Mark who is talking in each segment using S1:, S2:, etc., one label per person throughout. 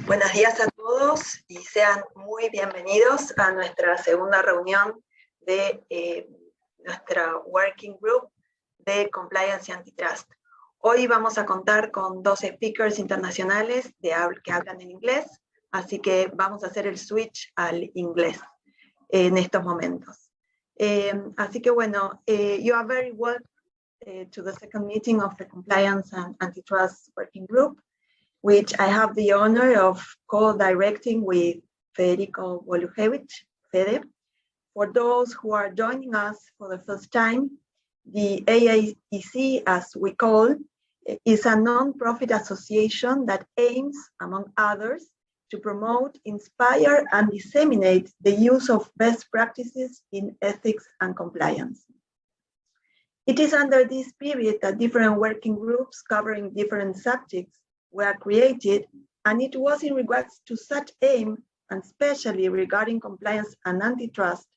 S1: Buenos días a todos y sean muy bienvenidos a nuestra segunda reunión de nuestra Working Group de Compliance Antitrust. Hoy vamos a contar con dos speakers internacionales que hablan en inglés, así que vamos a hacer el switch al inglés en estos momentos. Así que bueno, you are very welcome to the second meeting of the Compliance and Antitrust Working Group, which I have the honor of co-directing with Federico Volujewicz, Fede. For those who are joining us for the first time, the AAEC, as we call, is a non-profit association that aims, among others, to promote, inspire, and disseminate the use of best practices in ethics and compliance. It is under this period that different working groups covering different subjects were created, and it was in regards to such aim, and especially regarding compliance and antitrust,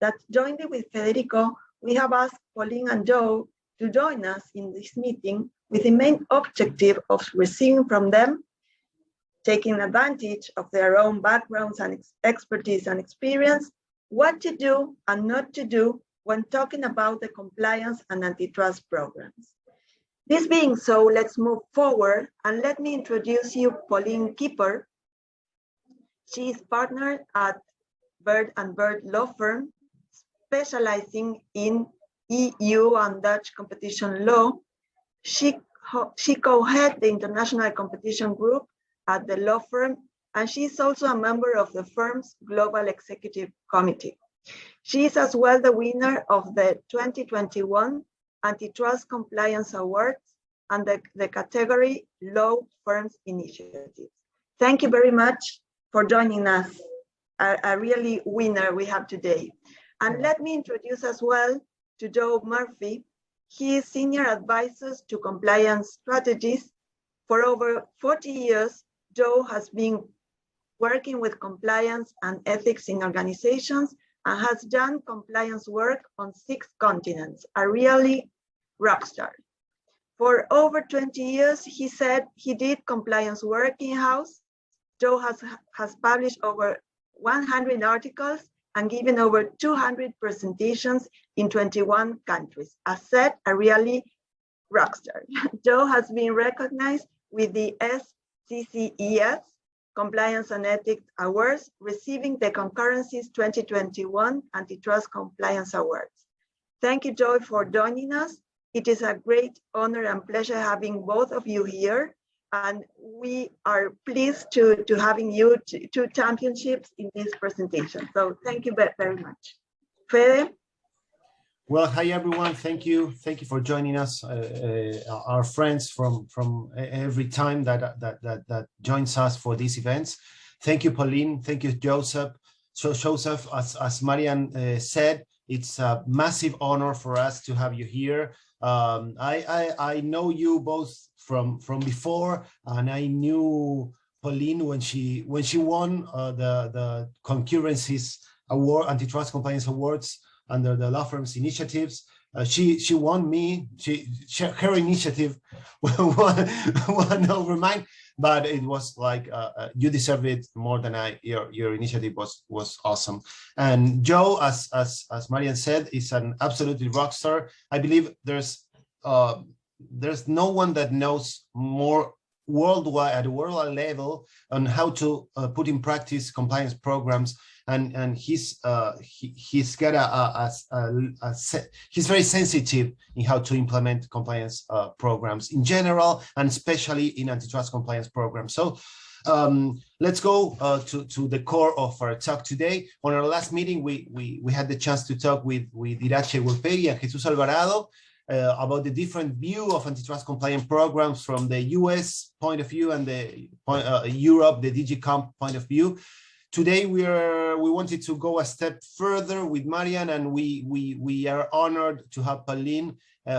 S1: that jointly with Federico, we have asked Pauline and Joe to join us in this meeting with the main objective of receiving from them, taking advantage of their own backgrounds and expertise and experience, what to do and not to do when talking about the compliance and antitrust programs. This being so, let's move forward and let me introduce you Pauline Kuipers. She is partner at Bird & Bird law firm, specializing in EU and Dutch competition law. She co-head the international competition group at the law firm, and she is also a member of the firm's global executive committee. She is as well the winner of the 2021 Antitrust Compliance Awards and the category Law Firms Initiative. Thank you very much for joining us, a really winner we have today. And let me introduce as well to Joe Murphy. He is Senior Advisor to Compliance Strategies. For over 40 years, Joe has been working with compliance and ethics in organizations and has done compliance work on 6 continents, a really rock star. For over 20 years, he said he did compliance work in-house. Joe has published over 100 articles and given over 200 presentations in 21 countries. As said, a really rock star. Joe has been recognized with the SCCES Compliance and Ethics Awards, receiving the Concurrency's 2021 Antitrust Compliance Awards. Thank you, Joe, for joining us. It is a great honor and pleasure having both of you here, and we are pleased to having you two championships in this presentation. So thank you very much. Fede?
S2: Well, hi everyone. Thank you for joining us. Our friends from every time that joins us for these events. Thank you, Pauline. Thank you, Joseph. So Joseph, as Marian said, it's a massive honor for us to have you here. I know you both from before, and I knew Pauline when she won the Concurrency's award, Antitrust Compliance Awards, under the law firms initiatives. She won me. Her initiative won over mine, but it was like you deserve it more than I. Your initiative was awesome. And Joe, as Marian said, is an absolutely rock star. I believe there's no one that knows more worldwide at a worldwide level on how to put in practice compliance programs. And he's got he's very sensitive in how to implement compliance programs in general, and especially in antitrust compliance programs. So let's go to the core of our talk today. On our last meeting, we had the chance to talk with Irache Wolperi and Jesus Alvarado about the different view of antitrust compliance programs from the US point of view and the Europe, the DG Comp point of view. Today we wanted to go a step further with Marian, and we are honored to have Pauline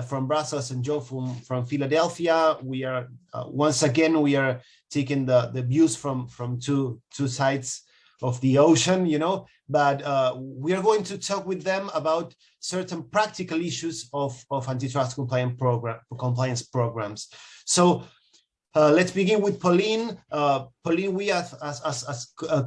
S2: from Brussels and Joe from Philadelphia. We are once again we are taking the views from two sides of the ocean, you know. But we are going to talk with them about certain practical issues of antitrust compliance programs. So Let's begin with Pauline. Pauline, we as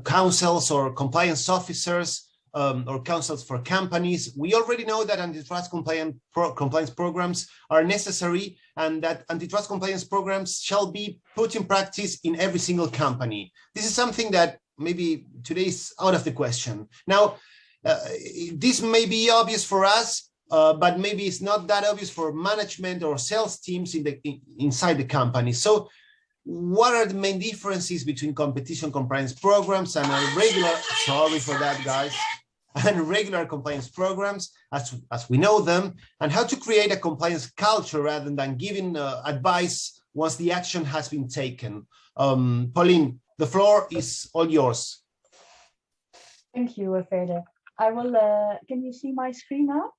S2: counsels or compliance officers or counsels for companies, we already know that antitrust compliance programs are necessary and that antitrust compliance programs shall be put in practice in every single company. This is something that maybe today is out of the question. Now, this may be obvious for us, but maybe it's not that obvious for management or sales teams inside the company. So what are the main differences between competition compliance programs and regular, sorry for that guys, and regular compliance programs as we know them, and how to create a compliance culture rather than giving advice once the action has been taken? Pauline, the floor is all yours.
S3: Thank you, Fede. I will, can you see my screen now?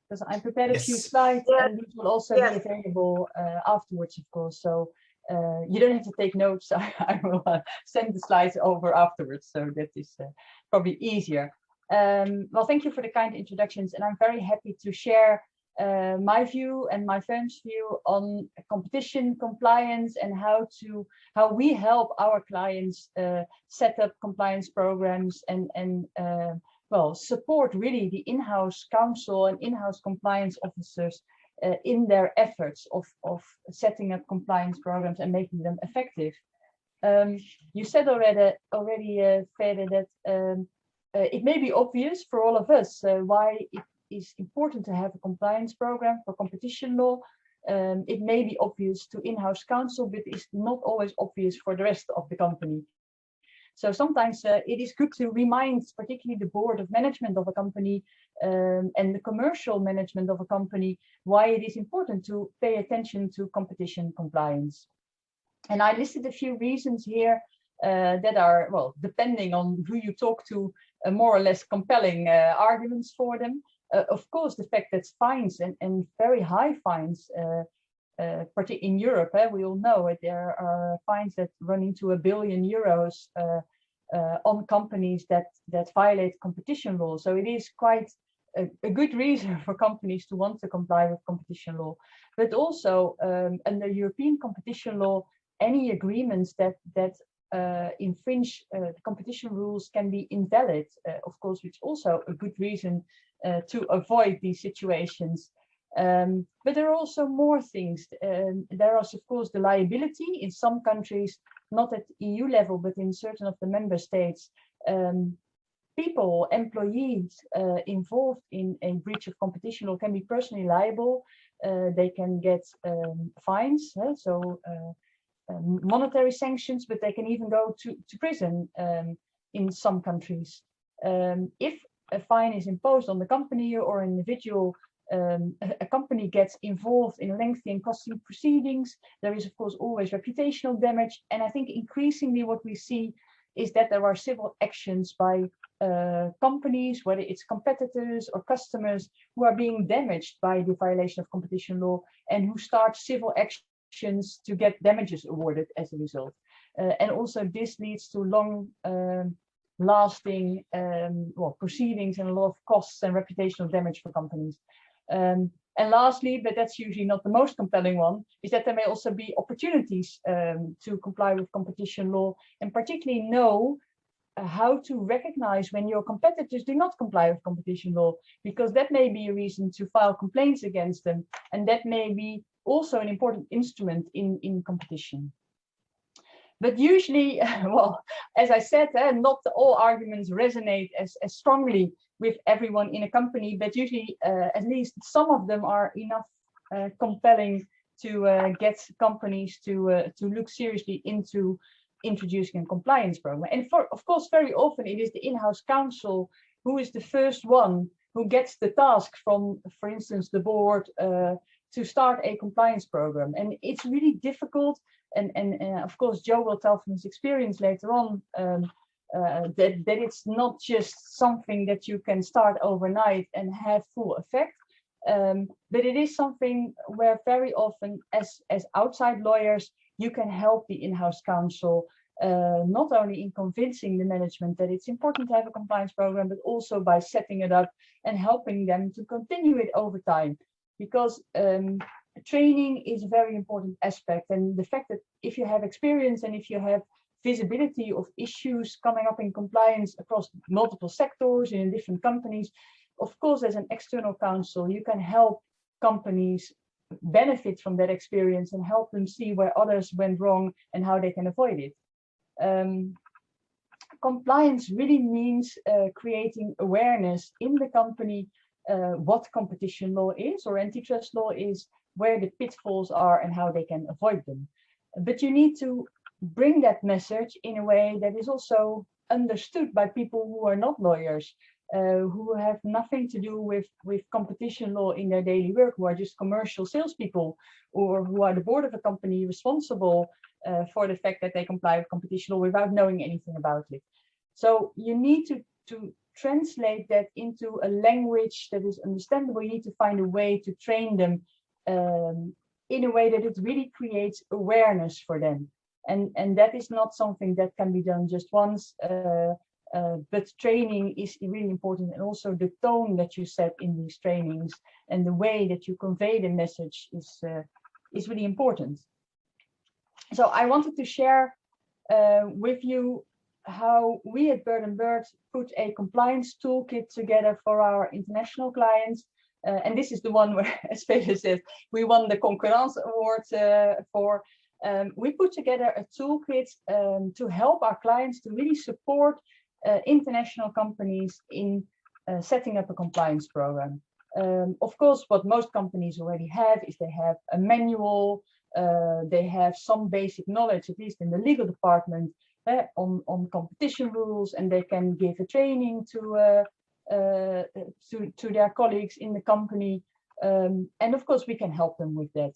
S3: Because I prepared a few slides and these will also be available afterwards, of course. So you don't have to take notes. I will send the slides over afterwards. So that is probably easier. Well, thank you for the kind introductions. And I'm very happy to share my view and my firm's view on competition compliance and how we help our clients set up compliance programs and well, support really the in-house counsel and in-house compliance officers in their efforts of setting up compliance programs and making them effective. You said already, Fede, that it may be obvious for all of us why it is important to have a compliance program for competition law. It may be obvious to in-house counsel, but it's not always obvious for the rest of the company. So sometimes it is good to remind, particularly the board of management of a company and the commercial management of a company, why it is important to pay attention to competition compliance. And I listed a few reasons here that are, well, depending on who you talk to, more or less compelling arguments for them. Of course, the fact that fines and very high fines, particularly in Europe, we all know it, there are fines that run into €1 billion on companies that violate competition law. So it is quite a good reason for companies to want to comply with competition law. But also under European competition law, any agreements that infringe the competition rules can be invalid, of course, which is also a good reason to avoid these situations. But there are also more things. There is, of course, the liability in some countries, not at EU level, but in certain of the member states. People, employees involved in a breach of competition law can be personally liable. They can get fines, so monetary sanctions, but they can even go to prison in some countries. If a fine is imposed on the company or an individual, a company gets involved in lengthy and costly proceedings, there is, of course, always reputational damage. And I think increasingly what we see is that there are civil actions by companies, whether it's competitors or customers, who are being damaged by the violation of competition law and who start civil actions to get damages awarded as a result. And also this leads to long lasting proceedings and a lot of costs and reputational damage for companies. And lastly, but that's usually not the most compelling one, is that there may also be opportunities to comply with competition law, and particularly know how to recognize when your competitors do not comply with competition law, because that may be a reason to file complaints against them, and that may be also an important instrument in competition. But usually, well, as I said, not all arguments resonate as strongly with everyone in a company, but usually at least some of them are enough compelling to get companies to look seriously into introducing a compliance program. And of course, very often it is the in-house counsel who is the first one who gets the task from, for instance, the board to start a compliance program. And it's really difficult. And of course, Joe will tell from his experience later on that it's not just something that you can start overnight and have full effect. But it is something where very often as outside lawyers, you can help the in-house counsel, not only in convincing the management that it's important to have a compliance program, but also by setting it up and helping them to continue it over time. Because training is a very important aspect, and the fact that if you have experience and if you have visibility of issues coming up in compliance across multiple sectors in different companies, of course, as an external counsel, you can help companies benefit from that experience and help them see where others went wrong and how they can avoid it. Compliance really means creating awareness in the company what competition law is or antitrust law is, where the pitfalls are and how they can avoid them. But you need to bring that message in a way that is also understood by people who are not lawyers, who have nothing to do with competition law in their daily work, who are just commercial salespeople, or who are the board of a company responsible for the fact that they comply with competition law without knowing anything about it. So you need to translate that into a language that is understandable. You need to find a way to train them in a way that it really creates awareness for them. And that is not something that can be done just once, but training is really important, and also the tone that you set in these trainings and the way that you convey the message is really important. So I wanted to share with you how we at Bird & Bird put a compliance toolkit together for our international clients. And this is the one where, as Federico said, we won the Concurrence Award for. We put together a toolkit to help our clients to really support international companies in setting up a compliance program. Of course, what most companies already have is they have a manual, they have some basic knowledge, at least in the legal department, on competition rules, and they can give a training to their colleagues in the company. And of course, we can help them with that.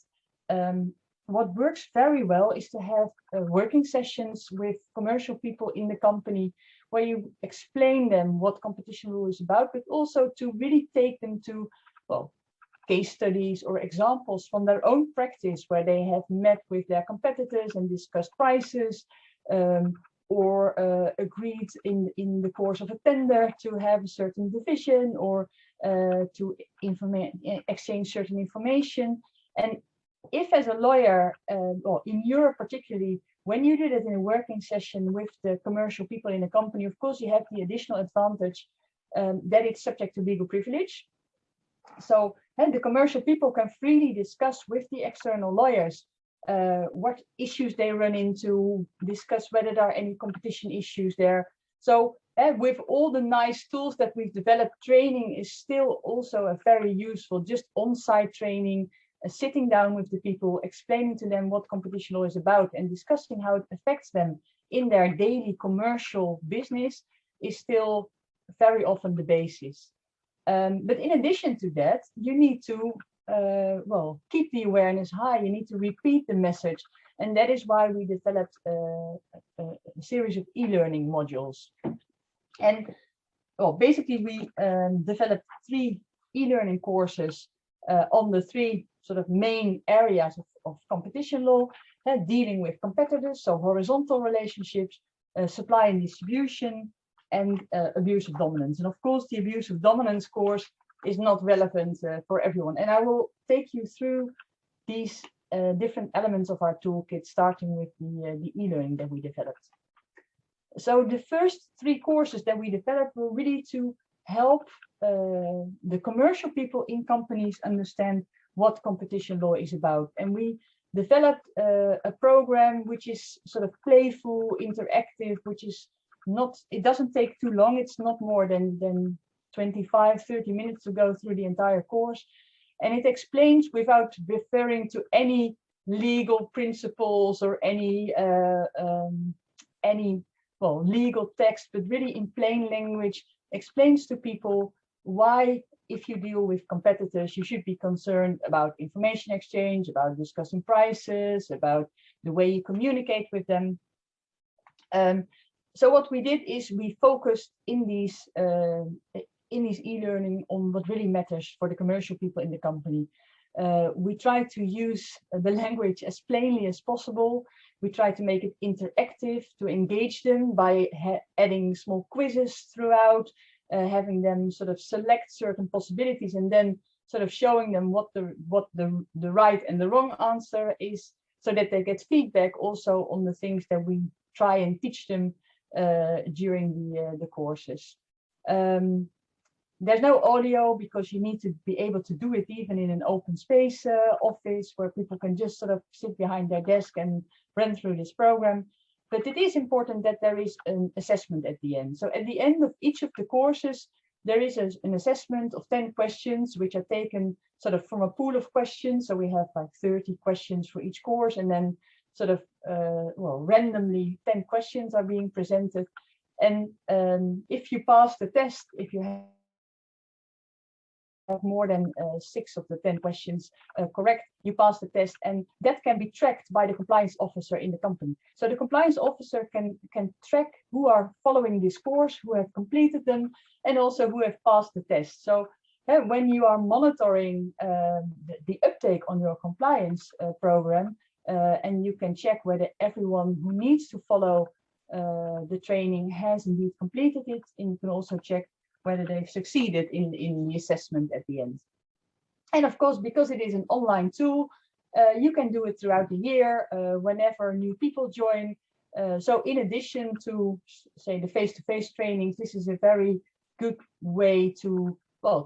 S3: What works very well is to have working sessions with commercial people in the company where you explain them what competition law is about, but also to really take them to, well, case studies or examples from their own practice where they have met with their competitors and discussed prices, or agreed in the course of a tender to have a certain division, or to exchange certain information. And if as a lawyer, or in Europe particularly, when you do that in a working session with the commercial people in a company, of course you have the additional advantage that it's subject to legal privilege. So the commercial people can freely discuss with the external lawyers what issues they run into, discuss whether there are any competition issues there. So with all the nice tools that we've developed, training is still also a very useful, just on-site training, sitting down with the people, explaining to them what competition law is about and discussing how it affects them in their daily commercial business is still very often the basis. But in addition to that, you need to keep the awareness high. You need to repeat the message. And that is why we developed a series of e-learning modules. And basically we developed 3 e-learning courses on the 3 sort of main areas of competition law, dealing with competitors, so horizontal relationships, supply and distribution, and abuse of dominance. And of course, the abuse of dominance course is not relevant for everyone. And I will take you through these different elements of our toolkit, starting with the e-learning that we developed. So the first 3 courses that we developed were really to help the commercial people in companies understand what competition law is about. And we developed a program which is sort of playful, interactive, which is not, it doesn't take too long. It's not more than 25, 30 minutes to go through the entire course. And it explains without referring to any legal principles or any legal text, but really in plain language, explains to people why, if you deal with competitors, you should be concerned about information exchange, about discussing prices, about the way you communicate with them. So what we did is we focused in these e-learning on what really matters for the commercial people in the company. We try to use the language as plainly as possible. We try to make it interactive to engage them by adding small quizzes throughout, having them sort of select certain possibilities and then sort of showing them what the right and the wrong answer is, so that they get feedback also on the things that we try and teach them during the courses. There's no audio because you need to be able to do it even in an open space office where people can just sort of sit behind their desk and run through this program. But it is important that there is an assessment at the end. So at the end of each of the courses, there is an assessment of 10 questions, which are taken sort of from a pool of questions. So we have like 30 questions for each course, and then sort of, randomly 10 questions are being presented. And if you pass the test, if you have more than 6 of the 10 questions correct, you pass the test, and that can be tracked by the compliance officer in the company. So the compliance officer can track who are following this course, who have completed them, and also who have passed the test. So when you are monitoring the uptake on your compliance program, and you can check whether everyone who needs to follow the training has indeed completed it, and you can also check whether they've succeeded in the assessment at the end. And of course, because it is an online tool, you can do it throughout the year, whenever new people join. So in addition to, say, the face-to-face trainings, this is a very good way to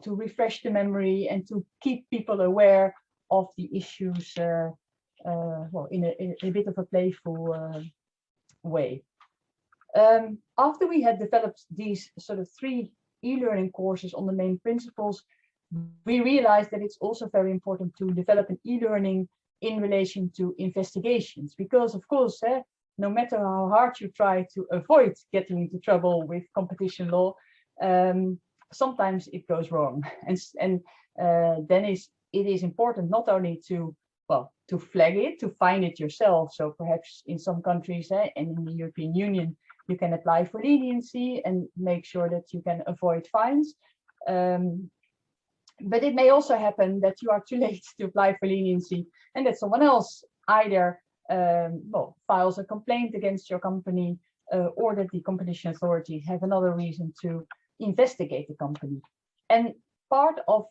S3: refresh the memory and to keep people aware of the issues in a bit of a playful way. After we had developed these sort of 3 e-learning courses on the main principles, we realized that it's also very important to develop an e-learning in relation to investigations, because of course, no matter how hard you try to avoid getting into trouble with competition law, sometimes it goes wrong, and then it is important not only to flag it, to find it yourself. So perhaps in some countries and in the European Union, you can apply for leniency and make sure that you can avoid fines. But it may also happen that you are too late to apply for leniency, and that someone else either files a complaint against your company, or that the competition authorities have another reason to investigate the company. And part of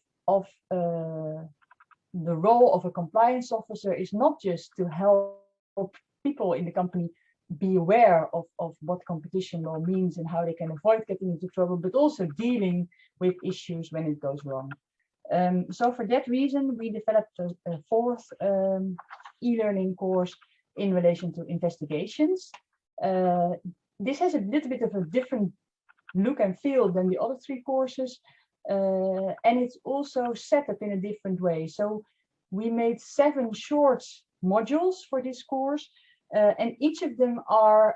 S3: the role of a compliance officer is not just to help people in the company be aware of what competition law means and how they can avoid getting into trouble, but also dealing with issues when it goes wrong. So for that reason, we developed a 4th e-learning course in relation to investigations. This has a little bit of a different look and feel than the other 3 courses, and it's also set up in a different way. So we made 7 short modules for this course, and each of them are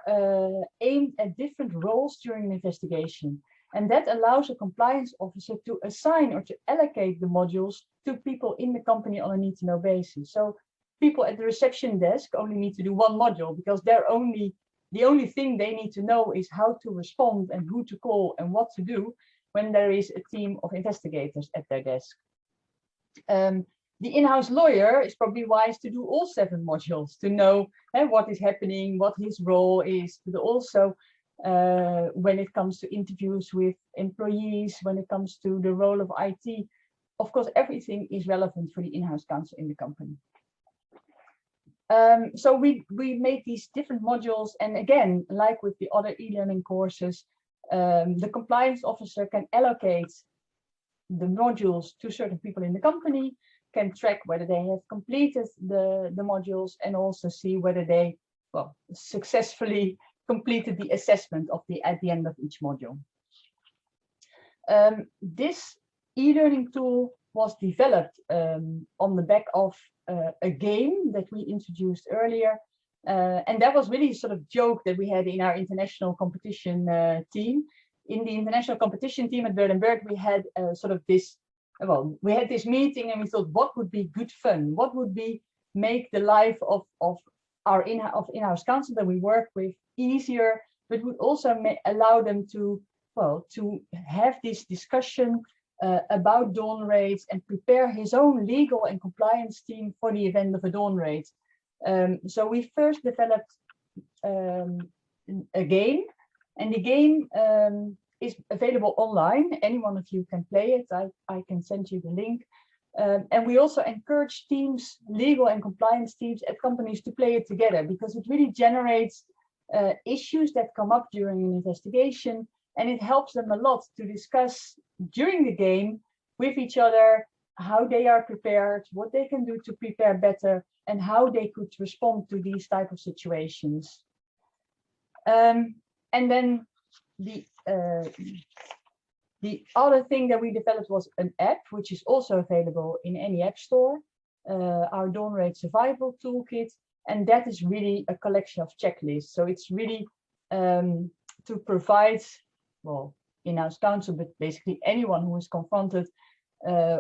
S3: aimed at different roles during an investigation. And that allows a compliance officer to assign or to allocate the modules to people in the company on a need-to-know basis. So people at the reception desk only need to do 1 module, because the only thing they need to know is how to respond and who to call and what to do when there is a team of investigators at their desk. The in-house lawyer is probably wise to do all 7 modules to know what is happening, what his role is, but also when it comes to interviews with employees, when it comes to the role of IT. Of course, everything is relevant for the in-house counsel in the company. So we made these different modules, and again, like with the other e-learning courses, the compliance officer can allocate the modules to certain people in the company, can track whether they have completed the modules, and also see whether they successfully completed the assessment at the end of each module. This e-learning tool was developed on the back of a game that we introduced earlier, and that was really sort of joke that we had in our international competition team. In the international competition team at Berdenberg, we had sort of this. We had this meeting, and we thought, what would be good fun? What would make the life of our in-house counsel that we work with easier, but would also allow them to have this discussion about dawn raids and prepare his own legal and compliance team for the event of a dawn raid. So we first developed a game, and the game is available online. Any one of you can play it. I can send you the link. And we also encourage teams, legal and compliance teams at companies to play it together, because it really generates issues that come up during an investigation, and it helps them a lot to discuss during the game with each other how they are prepared, what they can do to prepare better, and how they could respond to these type of situations. And then the other thing that we developed was an app, which is also available in any app store, our Dawn Rate Survival Toolkit, and that is really a collection of checklists. So it's really to provide, well, in-house counsel, but basically anyone who is confronted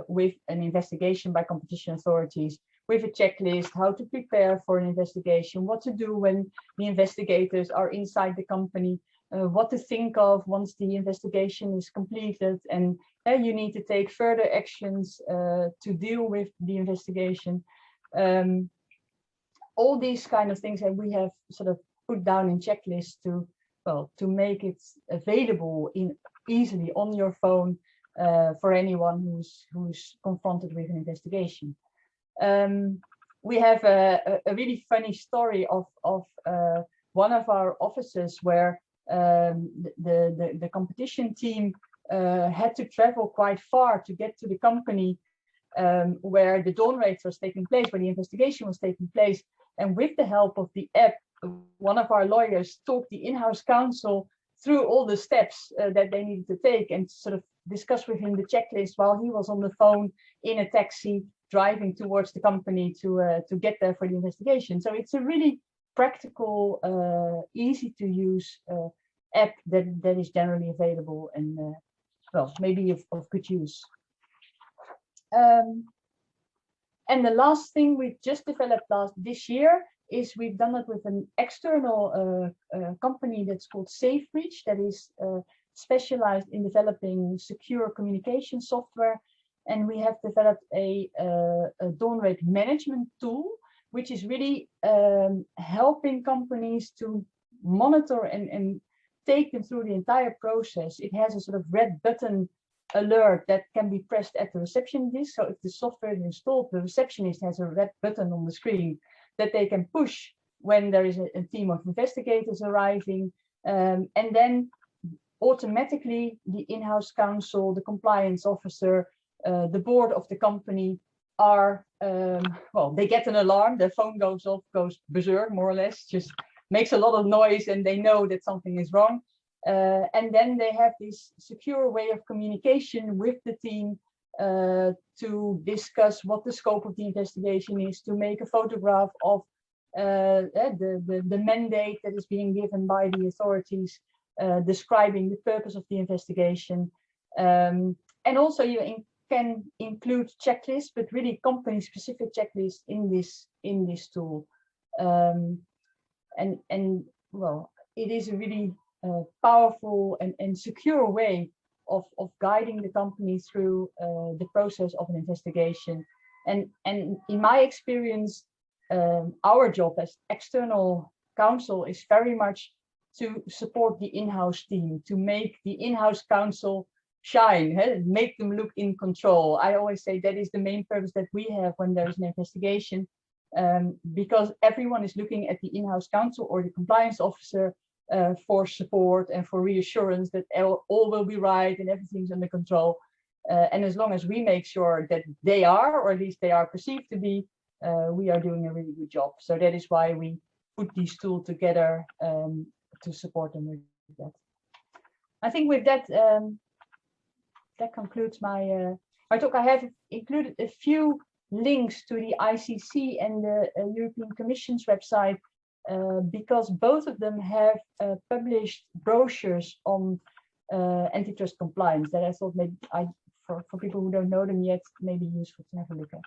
S3: with an investigation by competition authorities, with a checklist, how to prepare for an investigation, what to do when the investigators are inside the company, what to think of once the investigation is completed, and you need to take further actions to deal with the investigation. All these kind of things that we have sort of put down in checklists to, well, to make it available easily on your phone for anyone who's confronted with an investigation. We have a really funny story of one of our officers where the competition team had to travel quite far to get to the company where the Dawn Raids was taking place, where the investigation was taking place. And with the help of the app, one of our lawyers talked the in-house counsel through all the steps that they needed to take, and sort of discuss with him the checklist while he was on the phone in a taxi driving towards the company to get there for the investigation. So it's a really practical, easy to use app that is generally available and well, maybe of good use. And the last thing we just developed this year is we've done it with an external company that's called SafeBridge, that is specialized in developing secure communication software. And we have developed a Dawn Rate management tool, which is really helping companies to monitor and take them through the entire process. It has a sort of red button alert that can be pressed at the receptionist. So if the software is installed, the receptionist has a red button on the screen that they can push when there is a team of investigators arriving. And then automatically the in-house counsel, the compliance officer, the board of the company are, well, they get an alarm, their phone goes off, goes berserk, more or less, just makes a lot of noise, and they know that something is wrong. And then they have this secure way of communication with the team to discuss what the scope of the investigation is, to make a photograph of the mandate that is being given by the authorities, describing the purpose of the investigation. And also you can include checklists, but really company-specific checklists in this tool. And well, it is a really powerful and secure way of guiding the company through the process of an investigation. And in my experience, our job as external counsel is very much to support the in-house team, to make the in-house counsel shine, make them look in control. I always say that is the main purpose that we have when there is an investigation, because everyone is looking at the in-house counsel or the compliance officer for support and for reassurance that all will be right and everything's under control. And as long as we make sure that they are, or at least they are perceived to be, we are doing a really good job. So that is why we put these tools together to support them with that. I think with that, that concludes my talk. I have included a few links to the ICC and the European Commission's website, because both of them have published brochures on antitrust compliance that I thought maybe for people who don't know them yet, may be useful to have a look at.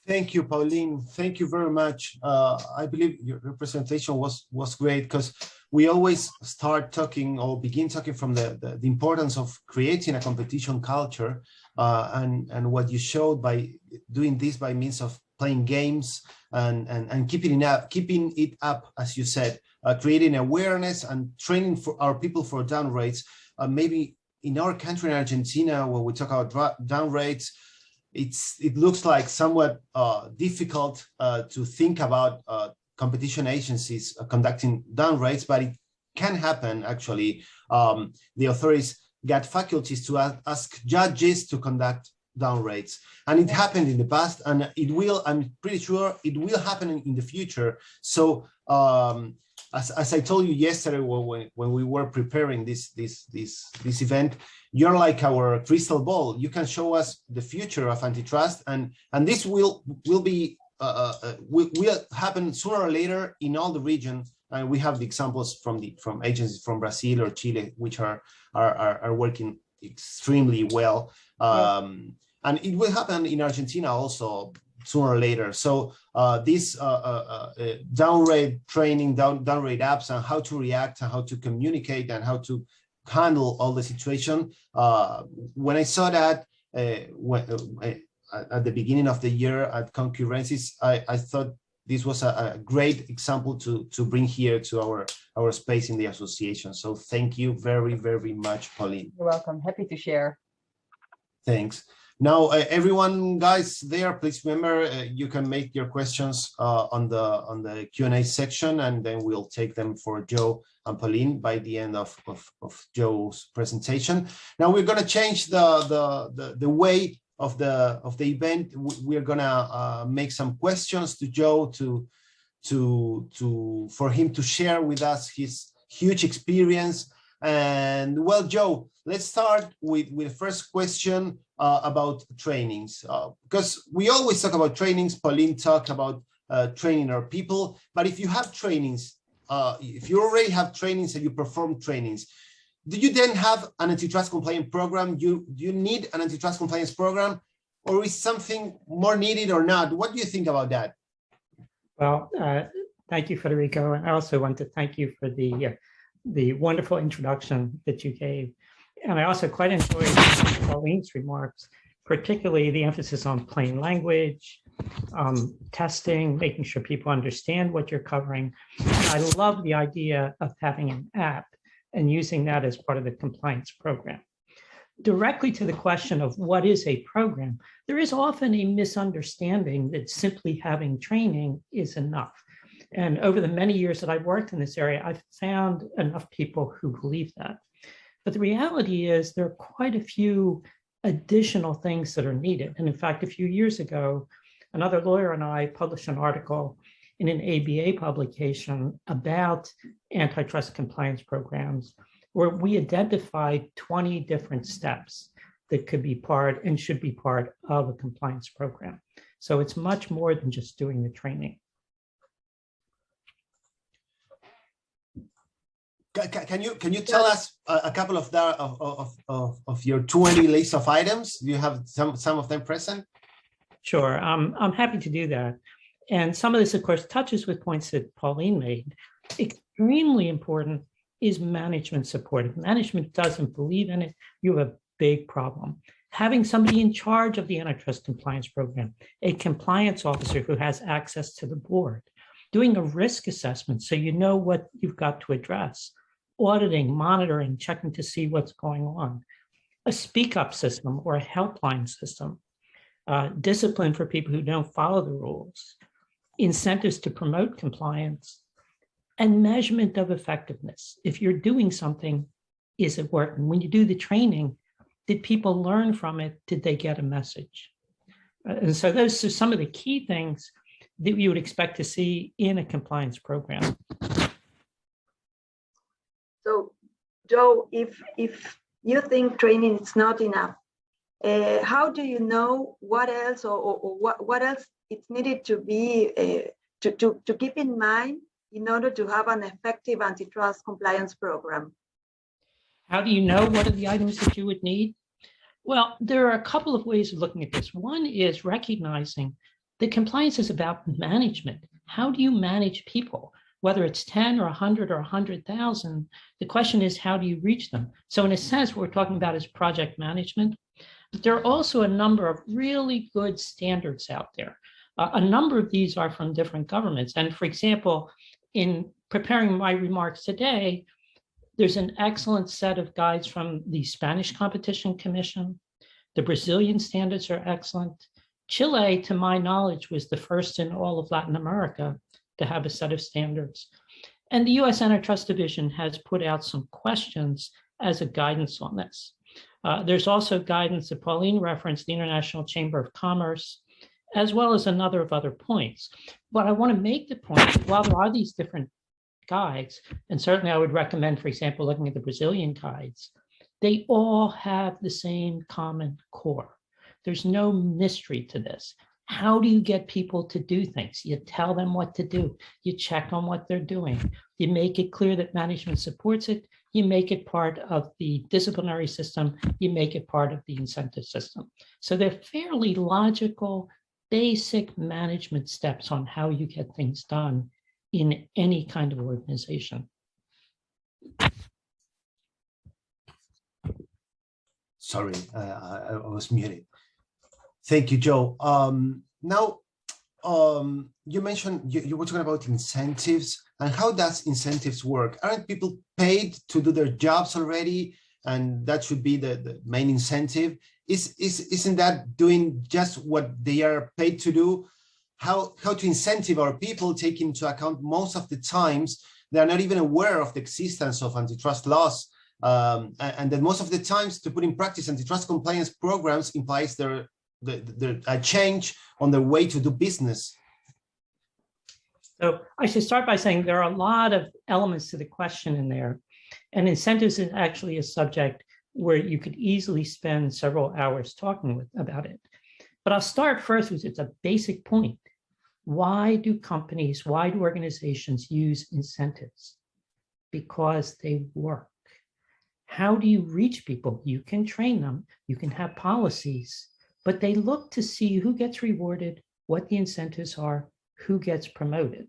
S2: Thank you, Pauline. Thank you very much. I believe your presentation was great, because we always start talking or begin talking from the importance of creating a competition culture, and what you showed by doing this by means of playing games and keeping it up, as you said, creating awareness and training for our people for down rates. Maybe in our country, in Argentina, where we talk about down rates, it looks like somewhat difficult to think about competition agencies conducting down rates, but it can happen actually. The authorities got faculties to ask judges to conduct down rates, and it happened in the past, and it will, I'm pretty sure it will happen in the future. So as I told you yesterday when we were preparing this event, you're like our crystal ball. You can show us the future of antitrust, and this will be will happen sooner or later in all the region. And we have the examples from agencies from Brazil or Chile, which are working extremely well. And it will happen in Argentina also sooner or later. So this down rate training, down rate apps, and how to react and how to communicate and how to handle all the situation. When I saw that at the beginning of the year at Concurrencies, I thought this was a great example to bring here to our space in the association. So thank you very, very much, Pauline.
S3: You're welcome. Happy to share.
S2: Thanks. Now, everyone, guys, there, please remember you can make your questions on the Q&A section, and then we'll take them for Joe and Pauline by the end of Joe's presentation. Now we're going to change the way of the event. We're going to make some questions to Joe for him to share with us his huge experience. And well, Joe, let's start with the first question about trainings, because we always talk about trainings. Pauline talked about training our people, but if you have trainings, if you already have trainings and you perform trainings, do you then have an antitrust compliance program? Do you need an antitrust compliance program, or is something more needed or not? What do you think about that?
S4: Well, thank you, Federico. And I also want to thank you for the wonderful introduction that you gave. And I also quite enjoyed Pauline's remarks, particularly the emphasis on plain language, testing, making sure people understand what you're covering. I love the idea of having an app and using that as part of the compliance program. Directly to the question of what is a program, there is often a misunderstanding that simply having training is enough. And over the many years that I've worked in this area, I've found enough people who believe that. But the reality is there are quite a few additional things that are needed. And in fact, a few years ago, another lawyer and I published an article in an ABA publication about antitrust compliance programs, where we identified 20 different steps that could be part and should be part of a compliance program. So it's much more than just doing the training.
S2: Can you tell us a couple of your 20 list of items? Do you have some of them present?
S4: Sure, I'm happy to do that. And some of this, of course, touches with points that Pauline made. Extremely important is management support. If management doesn't believe in it, you have a big problem. Having somebody in charge of the antitrust compliance program, a compliance officer who has access to the board, doing a risk assessment so you know what you've got to address, auditing, monitoring, checking to see what's going on, a speak-up system or a helpline system, discipline for people who don't follow the rules, incentives to promote compliance, and measurement of effectiveness. If you're doing something, is it working? When you do the training, did people learn from it? Did they get a message? And so those are some of the key things that you would expect to see in a compliance program.
S1: So, Joe, if you think training is not enough, how do you know what else or what else it's needed to be to keep in mind in order to have an effective antitrust compliance program?
S4: How do you know what are the items that you would need? Well, there are a couple of ways of looking at this. One is recognizing that compliance is about management. How do you manage people? Whether it's 10 or 100 or 100,000, the question is, how do you reach them? So in a sense, what we're talking about is project management. But there are also a number of really good standards out there. A number of these are from different governments. And for example, in preparing my remarks today, there's an excellent set of guides from the Spanish Competition Commission, The Brazilian standards are excellent. Chile, to my knowledge, was the first in all of Latin America to have a set of standards. And the US Antitrust Division has put out some questions as a guidance on this. There's also guidance that Pauline referenced, the International Chamber of Commerce, as well as a number of other points. But I want to make the point that while there are these different guides, and certainly I would recommend, for example, looking at the Brazilian guides, they all have the same common core. There's no mystery to this. How do you get people to do things? You tell them what to do. You check on what they're doing. You make it clear that management supports it. You make it part of the disciplinary system. You make it part of the incentive system. So they're fairly logical, basic management steps on how you get things done in any kind of organization.
S2: Sorry, I was muted. Thank you, Joe. Now, you mentioned you were talking about incentives, and how does incentives work? Aren't people paid to do their jobs already, and that should be the main incentive? Isn't that doing just what they are paid to do? How to incentive our people, take into account most of the times they are not even aware of the existence of antitrust laws, and then most of the times to put in practice antitrust compliance programs implies a change on the way to do business.
S4: So I should start by saying there are a lot of elements to the question in there, and incentives is actually a subject where you could easily spend several hours talking about it. But I'll start first with it's a basic point. Why do companies, why do organizations use incentives? Because they work. How do you reach people? You can train them, you can have policies, but they look to see who gets rewarded, what the incentives are, who gets promoted.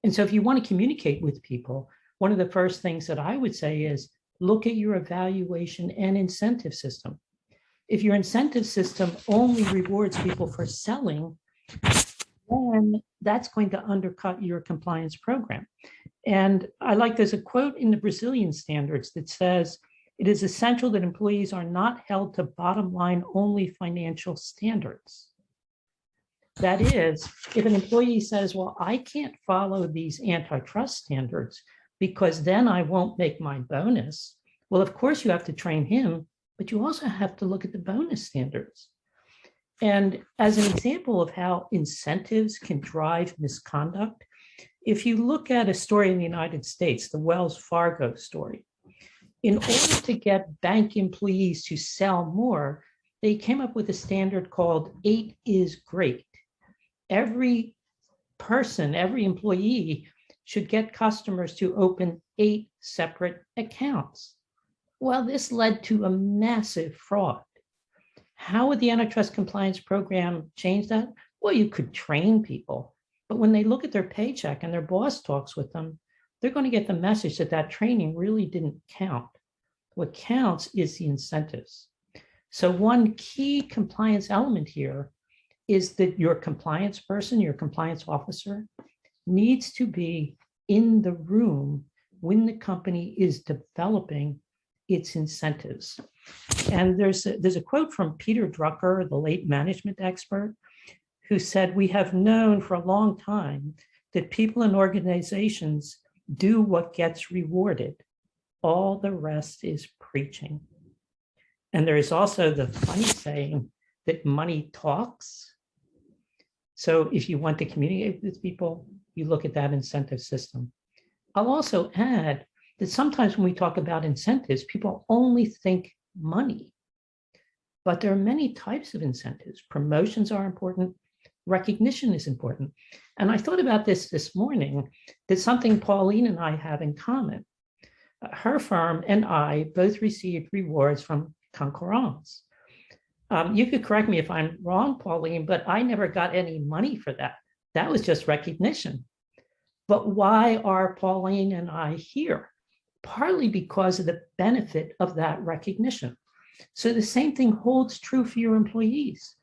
S4: And so if you want to communicate with people, one of the first things that I would say is look at your evaluation and incentive system. If your incentive system only rewards people for selling, then that's going to undercut your compliance program. And I like, there's a quote in the Brazilian standards that says, it is essential that employees are not held to bottom line only financial standards. That is, if an employee says, well, I can't follow these antitrust standards because then I won't make my bonus. Well, of course you have to train him, but you also have to look at the bonus standards. And as an example of how incentives can drive misconduct, if you look at a story in the United States, the Wells Fargo story, in order to get bank employees to sell more, they came up with a standard called 8 is great. Every person, every employee should get customers to open 8 separate accounts. Well, this led to a massive fraud. How would the antitrust compliance program change that? Well, you could train people, but when they look at their paycheck and their boss talks with them, they're going to get the message that that training really didn't count. What counts is the incentives. So one key compliance element here is that your compliance person, your compliance officer, needs to be in the room when the company is developing its incentives. And there's a quote from Peter Drucker, the late management expert, who said, we have known for a long time that people in organizations do what gets rewarded. All the rest is preaching. And there is also the funny saying that money talks. So if you want to communicate with people, you look at that incentive system. I'll also add that sometimes when we talk about incentives, people only think money. But there are many types of incentives. Promotions are important. Recognition is important. And I thought about this morning, that something Pauline and I have in common. Her firm and I both received rewards from concurrence. You could correct me if I'm wrong, Pauline, but I never got any money for that. That was just recognition. But why are Pauline and I here? Partly because of the benefit of that recognition. So the same thing holds true for your employees.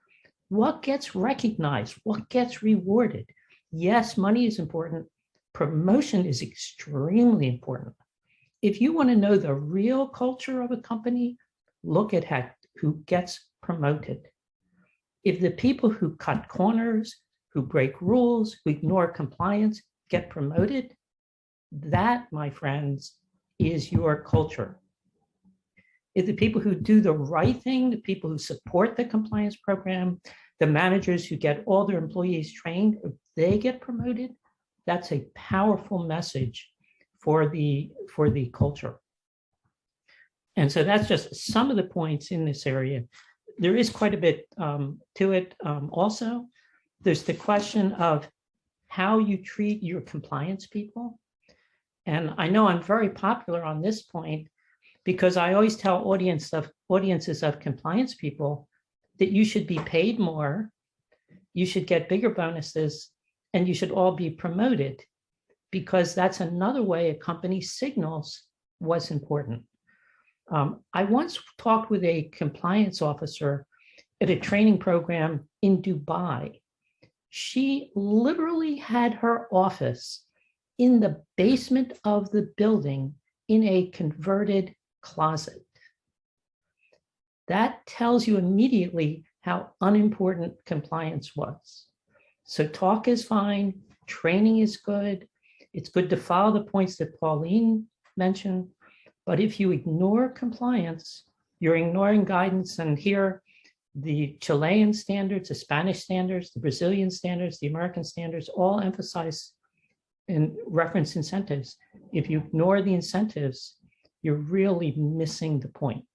S4: What gets recognized? What gets rewarded? Yes, money is important. Promotion is extremely important. If you want to know the real culture of a company, look at who gets promoted. If the people who cut corners, who break rules, who ignore compliance get promoted, that, my friends, is your culture. If the people who do the right thing, the people who support the compliance program, the managers who get all their employees trained, if they get promoted, that's a powerful message for the culture. And so that's just some of the points in this area. There is quite a bit to it also. There's the question of how you treat your compliance people. And I know I'm very popular on this point because I always tell audiences of compliance people that you should be paid more, you should get bigger bonuses, and you should all be promoted, because that's another way a company signals what's important. I once talked with a compliance officer at a training program in Dubai. She literally had her office in the basement of the building in a converted closet. That tells you immediately how unimportant compliance was. So talk is fine, training is good. It's good to follow the points that Pauline mentioned, but if you ignore compliance, you're ignoring guidance. And here, the Chilean standards, the Spanish standards, the Brazilian standards, the American standards all emphasize and reference incentives. If you ignore the incentives, you're really missing the point.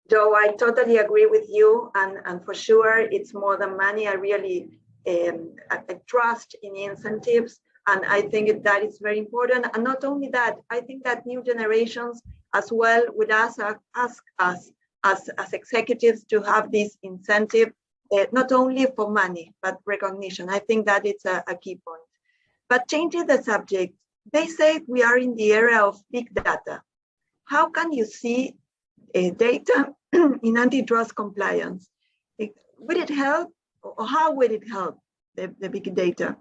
S1: Joe, I totally agree with you, and for sure, it's more than money. I really I trust in incentives, and I think that is very important. And not only that, I think that new generations as well will ask us as executives to have this incentive, not only for money, but recognition. I think that it's a key point. But changing the subject, they say we are in the era of big data. How can you see data in antitrust compliance? Would it help, or how would it help the big data?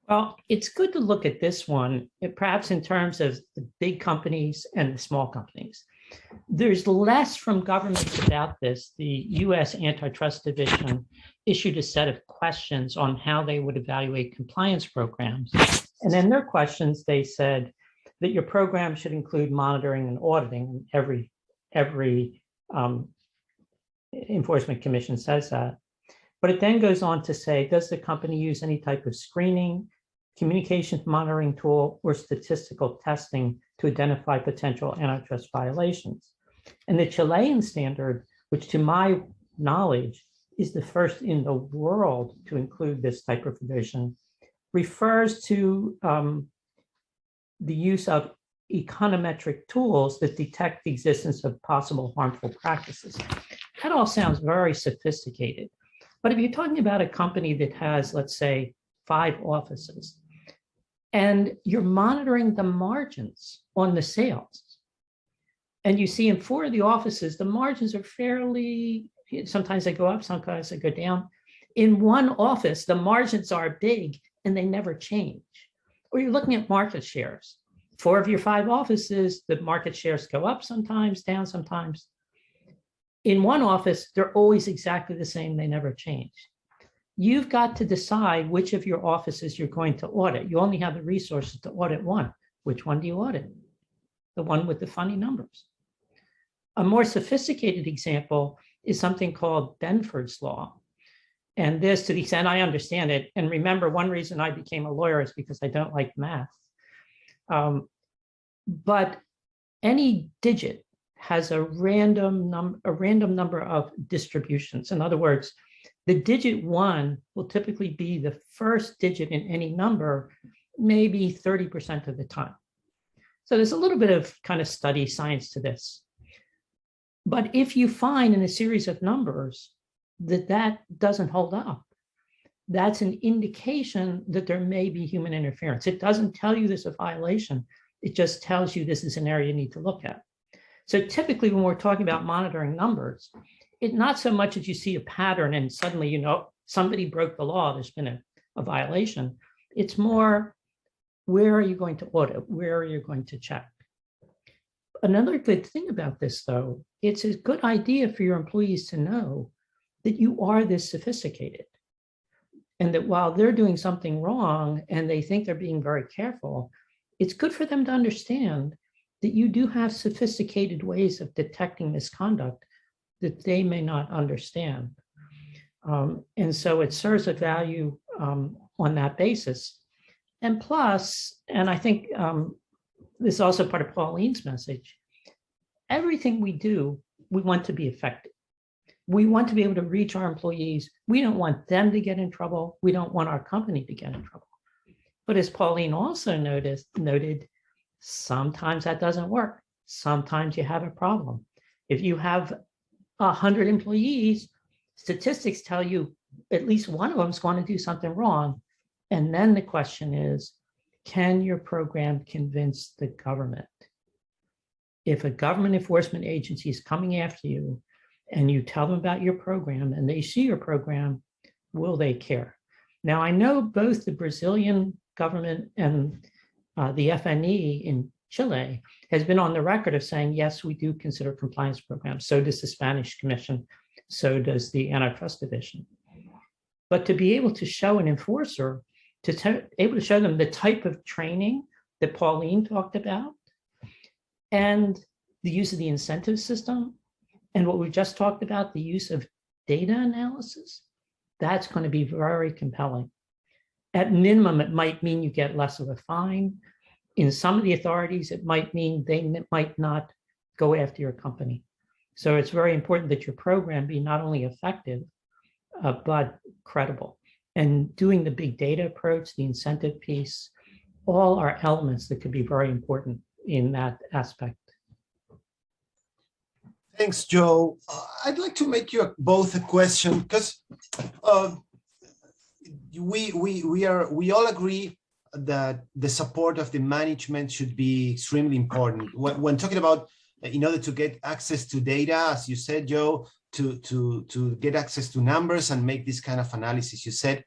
S4: Well, it's good to look at this one, perhaps in terms of the big companies and the small companies. There's less from governments about this. The US Antitrust Division issued a set of questions on how they would evaluate compliance programs. And in their questions, they said that your program should include monitoring and auditing. Every enforcement commission says that. But it then goes on to say, does the company use any type of screening, communications monitoring tool, or statistical testing to identify potential antitrust violations? And the Chilean standard, which to my knowledge is the first in the world to include this type of provision, refers to the use of econometric tools that detect the existence of possible harmful practices. That all sounds very sophisticated. But if you're talking about a company that has, let's say, 5 offices, and you're monitoring the margins on the sales, and you see in 4 of the offices, the margins are fairly, sometimes they go up, sometimes they go down. In one office, the margins are big and they never change. Or you're looking at market shares. 4 of your 5 offices, the market shares go up sometimes, down sometimes. In one office, they're always exactly the same, they never change. You've got to decide which of your offices you're going to audit. You only have the resources to audit one. Which one do you audit? The one with the funny numbers. A more sophisticated example is something called Benford's law. And this, to the extent I understand it, and remember, one reason I became a lawyer is because I don't like math. But any digit has a random number of distributions. In other words, the digit 1 will typically be the first digit in any number, maybe 30% of the time. So there's a little bit of kind of study science to this. But if you find in a series of numbers that that doesn't hold up, that's an indication that there may be human interference. It doesn't tell you there's a violation. It just tells you this is an area you need to look at. So typically when we're talking about monitoring numbers, it's not so much as you see a pattern and suddenly, you know, somebody broke the law, there's been a violation. It's more, where are you going to audit? Where are you going to check? Another good thing about this, though, it's a good idea for your employees to know that you are this sophisticated, and that while they're doing something wrong and they think they're being very careful, it's good for them to understand that you do have sophisticated ways of detecting misconduct that they may not understand. And so it serves a value on that basis. And plus, and I think this is also part of Pauline's message, everything we do, we want to be effective. We want to be able to reach our employees. We don't want them to get in trouble. We don't want our company to get in trouble. But as Pauline also noted, sometimes that doesn't work. Sometimes you have a problem. If you have 100 employees, statistics tell you at least one of them is going to do something wrong. And then the question is, can your program convince the government? If a government enforcement agency is coming after you and you tell them about your program and they see your program, will they care? Now, I know both the Brazilian government and the FNE in Chile has been on the record of saying, yes, we do consider compliance programs. So does the Spanish Commission. So does the Antitrust Division. But to be able to show an enforcer, able to show them the type of training that Pauline talked about, and the use of the incentive system, and what we just talked about, the use of data analysis, that's going to be very compelling. At minimum, it might mean you get less of a fine. In some of the authorities, it might mean they might not go after your company. So it's very important that your program be not only effective, but credible. And doing the big data approach, the incentive piece, all are elements that could be very important in that aspect.
S2: Thanks, Joe. I'd like to make you both a question, because we all agree that the support of the management should be extremely important. When talking about, in order to get access to data, as you said, Joe, to get access to numbers and make this kind of analysis, you said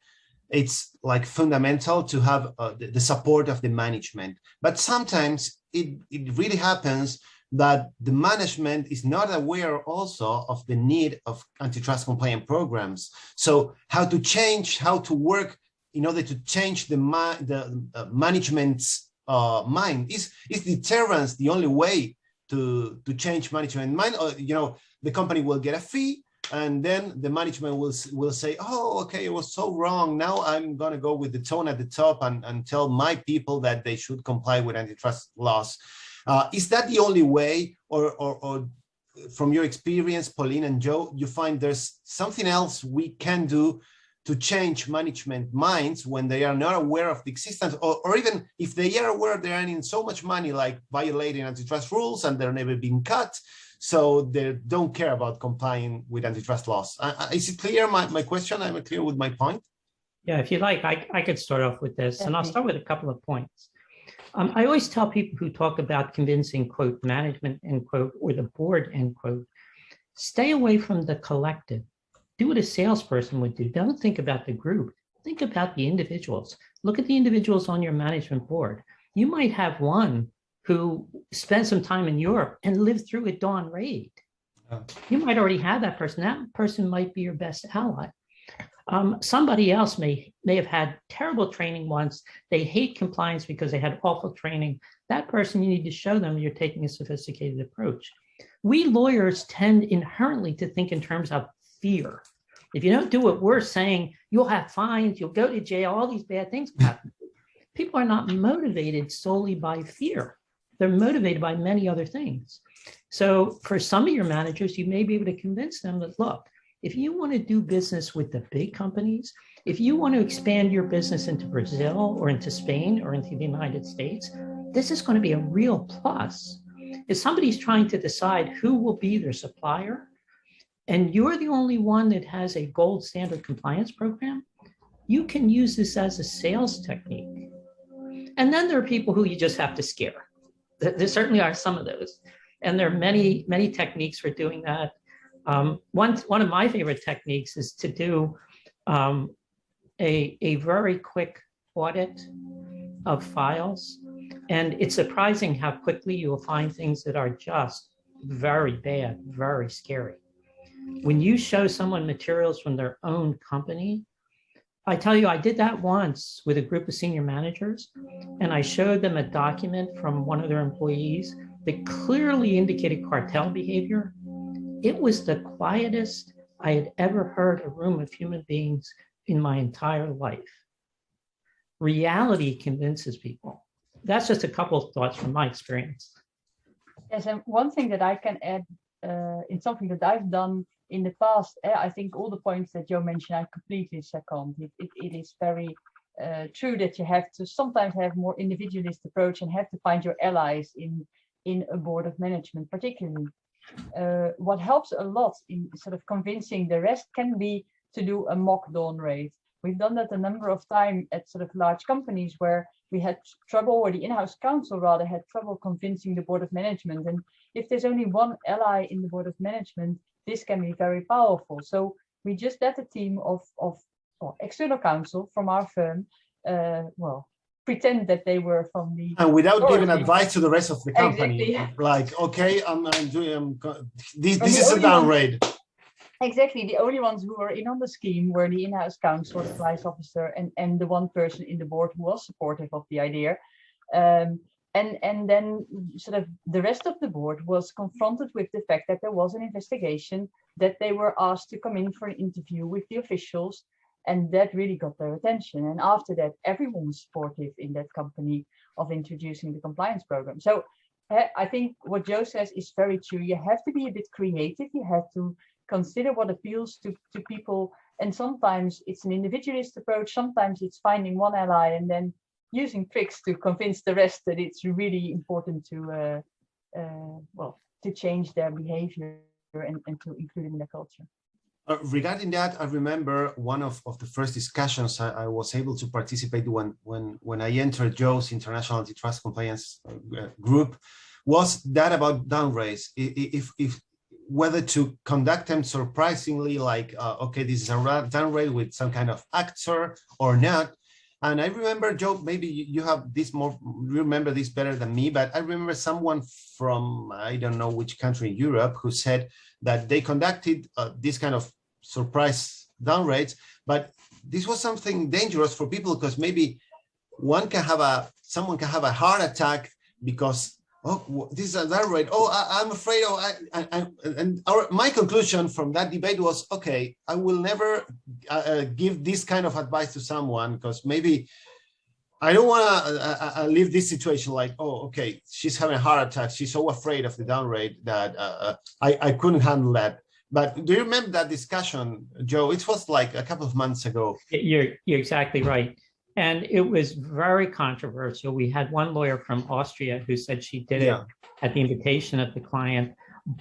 S2: it's like fundamental to have the support of the management. But sometimes it really happens that the management is not aware also of the need of antitrust compliant programs. So how to work in order to change the management's mind? Is deterrence the only way to change management mind? Or, the company will get a fee, and then the management will say, oh, okay, it was so wrong. Now I'm going to go with the tone at the top and tell my people that they should comply with antitrust laws. Is that the only way, or from your experience, Pauline and Joe, you find there's something else we can do to change management minds when they are not aware of the existence, or even if they are aware they're earning so much money, like violating antitrust rules, and they're never being cut, so they don't care about complying with antitrust laws? Is it clear, my question? Am I clear with my point?
S4: Yeah, if you like, I could start off with this, and I'll start with a couple of points. I always tell people who talk about convincing, quote, management, end quote, or the board, end quote, stay away from the collective. Do what a salesperson would do. Don't think about the group. Think about the individuals. Look at the individuals on your management board. You might have one who spent some time in Europe and lived through a dawn raid. You might already have that person. That person might be your best ally. Somebody else may have had terrible training once. They hate compliance because they had awful training. That person, you need to show them you're taking a sophisticated approach. We lawyers tend inherently to think in terms of fear. If you don't do what we're saying, you'll have fines, you'll go to jail, all these bad things happen. People are not motivated solely by fear. They're motivated by many other things. So for some of your managers, you may be able to convince them that, look, if you want to do business with the big companies, if you want to expand your business into Brazil or into Spain or into the United States, this is going to be a real plus. If somebody's trying to decide who will be their supplier, and you're the only one that has a gold standard compliance program, you can use this as a sales technique. And then there are people who you just have to scare. There certainly are some of those. And there are many, many techniques for doing that. One of my favorite techniques is to do a very quick audit of files. And it's surprising how quickly you will find things that are just very bad, very scary. When you show someone materials from their own company, I tell you, I did that once with a group of senior managers, and I showed them a document from one of their employees that clearly indicated cartel behavior. It was the quietest I had ever heard a room of human beings in my entire life. Reality convinces people. That's just a couple of thoughts from my experience.
S3: Yes, and one thing that I can add in something that I've done in the past, I think all the points that Joe mentioned, I completely second. It is very true that you have to sometimes have more individualist approach and have to find your allies in a board of management, particularly. What helps a lot in sort of convincing the rest can be to do a mock dawn raid. We've done that a number of times at sort of large companies where we had trouble, or the in-house counsel rather had trouble convincing the board of management. And if there's only one ally in the board of management, this can be very powerful. So we just let a team of external counsel from our firm, pretend that they were from the
S2: and without
S3: authority.
S2: giving advice to the rest of the company. Exactly. Like, okay, this is a down raid.
S3: Exactly. The only ones who were in on the scheme were the in-house counsel, the compliance officer, and the one person in the board who was supportive of the idea. And then sort of the rest of the board was confronted with the fact that there was an investigation, that they were asked to come in for an interview with the officials, and that really got their attention. And after that, everyone was supportive in that company of introducing the compliance program. So I think what Joe says is very true. You have to be a bit creative. You have to consider what appeals to people. And sometimes it's an individualist approach. Sometimes it's finding one ally and then using tricks to convince the rest that it's really important to change their behavior and to include it in their culture.
S2: Regarding that, I remember one of the first discussions I was able to participate when I entered Joe's International Antitrust Compliance group was that about down raids. If whether to conduct them surprisingly, like, okay, this is a down raid with some kind of actor or not. And I remember, Joe, maybe you have this more, you remember this better than me, but I remember someone from, I don't know which country in Europe, who said that they conducted this kind of surprise down raids, but this was something dangerous for people because maybe someone can have a heart attack because, oh, this is a down raid. Oh, I'm afraid. Oh, my conclusion from that debate was, okay, I will never give this kind of advice to someone because maybe I don't want to leave this situation like, oh, okay, she's having a heart attack. She's so afraid of the down raid that I couldn't handle that. But do you remember that discussion, Joe? It was like a couple of months ago.
S4: You're exactly right. And it was very controversial. We had one lawyer from Austria who said she did it at the invitation of the client,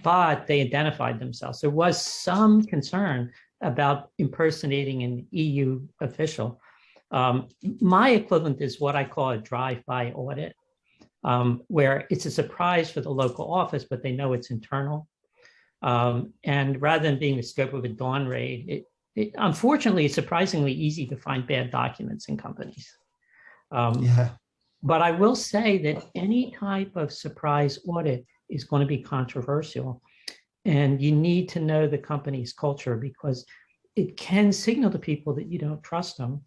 S4: but they identified themselves. There was some concern about impersonating an EU official. My equivalent is what I call a drive-by audit, where it's a surprise for the local office, but they know it's internal. And rather than being the scope of a dawn raid, unfortunately, it's surprisingly easy to find bad documents in companies. But I will say that any type of surprise audit is going to be controversial. And you need to know the company's culture because it can signal to people that you don't trust them.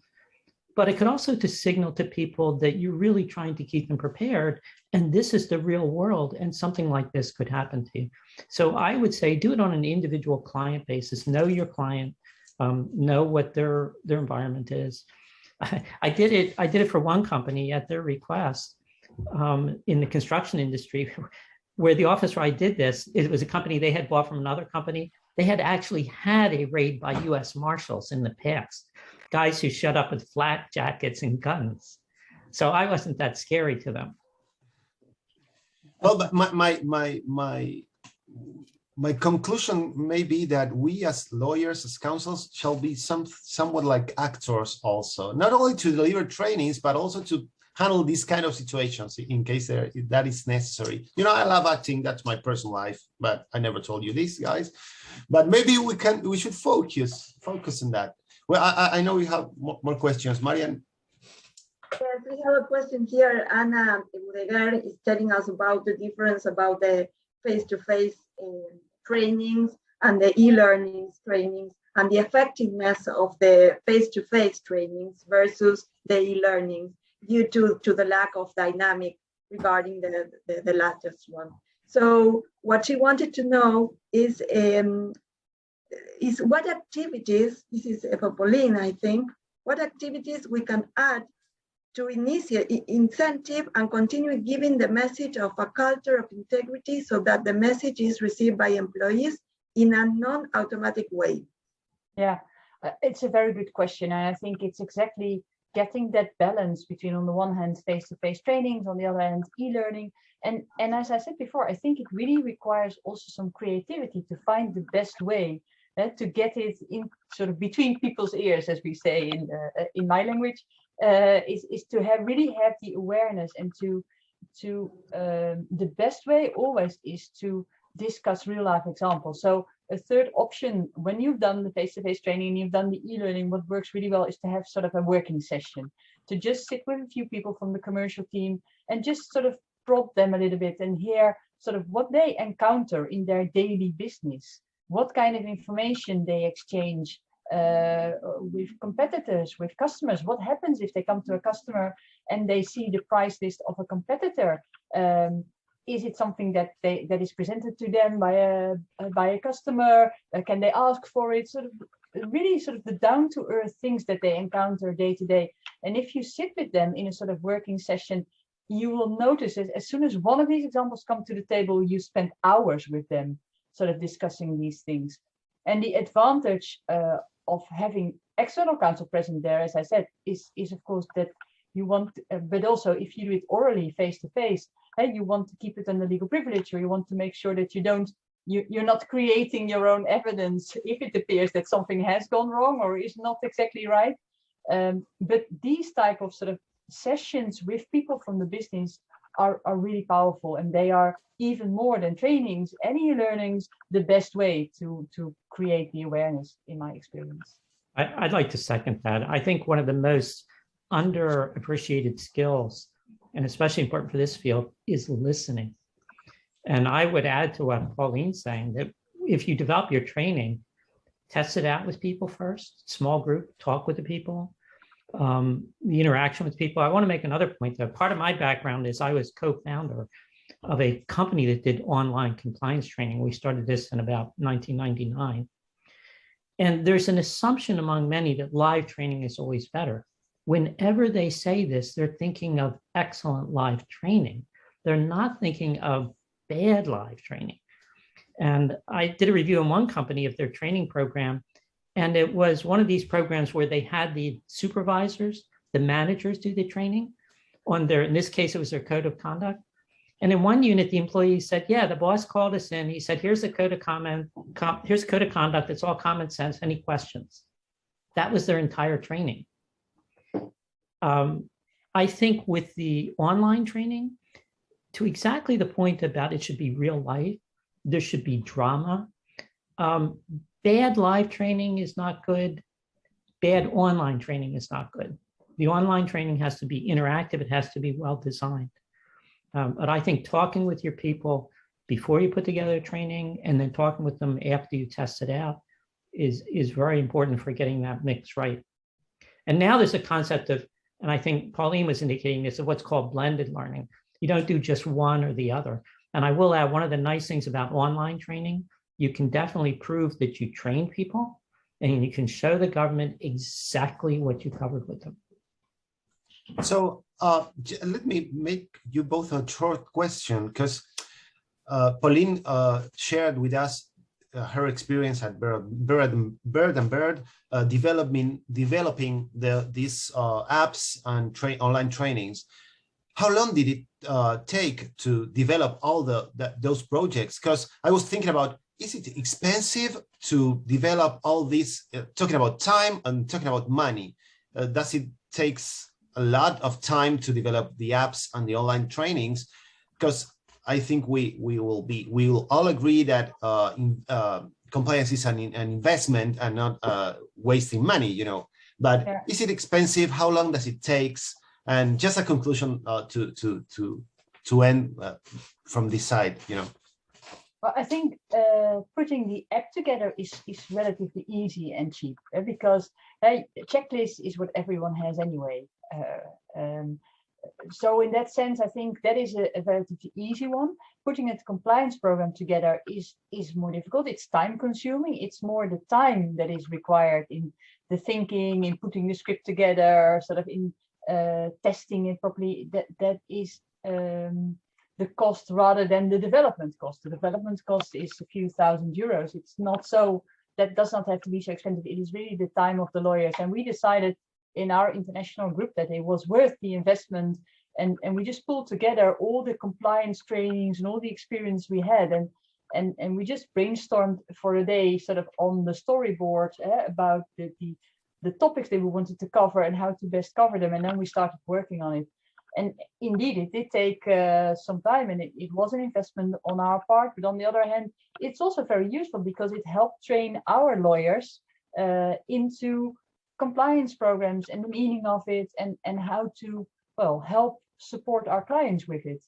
S4: But it could also signal to people that you're really trying to keep them prepared. And this is the real world. And something like this could happen to you. So I would say do it on an individual client basis. Know your client. Know what their environment is. I did it for one company at their request in the construction industry, where the office where I did this, it was a company they had bought from another company. They had actually had a raid by U.S. Marshals in the past, guys who showed up with flak jackets and guns. So I wasn't that scary to them.
S2: Well, but my conclusion may be that we as lawyers, as counsels, shall be somewhat like actors also, not only to deliver trainings, but also to handle these kind of situations in case that is necessary. You know, I love acting, that's my personal life, but I never told you this, guys. But maybe we should focus on that. Well, I know we have more questions. Mariana?
S1: Yes, we have a question here. Anna Budegar is telling us about the difference about the face-to-face trainings and the e-learnings trainings and the effectiveness of the face-to-face trainings versus the e-learning due to the lack of dynamic regarding the latest one. So what she wanted to know is what activities, this is for Pauline, I think, what activities we can add to initiate incentive and continue giving the message of a culture of integrity so that the message is received by employees in a non-automatic way?
S3: Yeah, it's a very good question. And I think it's exactly getting that balance between, on the one hand, face-to-face trainings, on the other hand, e-learning. And as I said before, I think it really requires also some creativity to find the best way to get it in sort of between people's ears, as we say in my language, is to really have the awareness, and the best way always is to discuss real life examples. So a third option, when you've done the face-to-face training and you've done the e-learning, what works really well is to have sort of a working session, to just sit with a few people from the commercial team and just sort of prod them a little bit and hear sort of what they encounter in their daily business, what kind of information they exchange with competitors, with customers. What happens if they come to a customer and they see the price list of a competitor? Is it something that is presented to them by a customer? Can they ask for it? Sort of really sort of the down-to-earth things that they encounter day to day. And if you sit with them in a sort of working session, you will notice that as soon as one of these examples come to the table, you spend hours with them sort of discussing these things. And the advantage of having external counsel present there, as I said, is of course that you want, but also if you do it orally, face to face, you want to keep it under legal privilege, or you want to make sure that you're not creating your own evidence if it appears that something has gone wrong or is not exactly right. But these type of sort of sessions with people from the business are really powerful, and they are even more than trainings, any learnings, the best way to create the awareness, in my experience.
S4: I'd like to second that. I think one of the most underappreciated skills, and especially important for this field, is listening. And I would add to what Pauline's saying, that if you develop your training, test it out with people first, small group, talk with the people, the interaction with people. I want to make another point, though. Part of my background is I was co-founder of a company that did online compliance training. We started this in about 1999. And there's an assumption among many that live training is always better. Whenever they say this, they're thinking of excellent live training. They're not thinking of bad live training. And I did a review in one company of their training program, and it was one of these programs where they had the supervisors, the managers do the training on their, in this case, it was their code of conduct. And in one unit, the employee said, yeah, the boss called us in. He said, here's the code of here's the code of conduct. It's all common sense. Any questions? That was their entire training. I think with the online training, to exactly the point about it should be real life, there should be drama. Bad live training is not good. Bad online training is not good. The online training has to be interactive. It has to be well designed. But I think talking with your people before you put together a training and then talking with them after you test it out is very important for getting that mix right. And now there's a concept of, and I think Pauline was indicating this, of what's called blended learning. You don't do just one or the other. And I will add, one of the nice things about online training, you can definitely prove that you train people and you can show the government exactly what you covered with them.
S2: So let me make you both a short question, because Pauline shared with us her experience at Bird and Bird, developing these apps and online trainings. How long did it take to develop all those projects? Because I was thinking about, is it expensive to develop all this? Talking about time and talking about money, does it takes a lot of time to develop the apps and the online trainings? Because I think we will all agree that compliance is an investment and not wasting money, you know. But yeah. Is it expensive? How long does it take? And just a conclusion to end from this side, you know.
S3: Well, I think putting the app together is relatively easy and cheap, because a checklist is what everyone has anyway. So in that sense, I think that is a relatively easy one. Putting a compliance program together is more difficult. It's time consuming. It's more the time that is required in the thinking, in putting the script together, sort of in testing it properly. That is the cost rather than the development cost. The development cost is a few €1,000. It's not so, that does not have to be so expensive. It is really the time of the lawyers. And we decided in our international group that it was worth the investment. And we just pulled together all the compliance trainings and all the experience we had. And we just brainstormed for a day sort of on the storyboard about the topics that we wanted to cover and how to best cover them. And then we started working on it. And indeed, it did take some time, and it was an investment on our part. But on the other hand, it's also very useful because it helped train our lawyers into compliance programs and the meaning of it, and how to, well, help support our clients with it.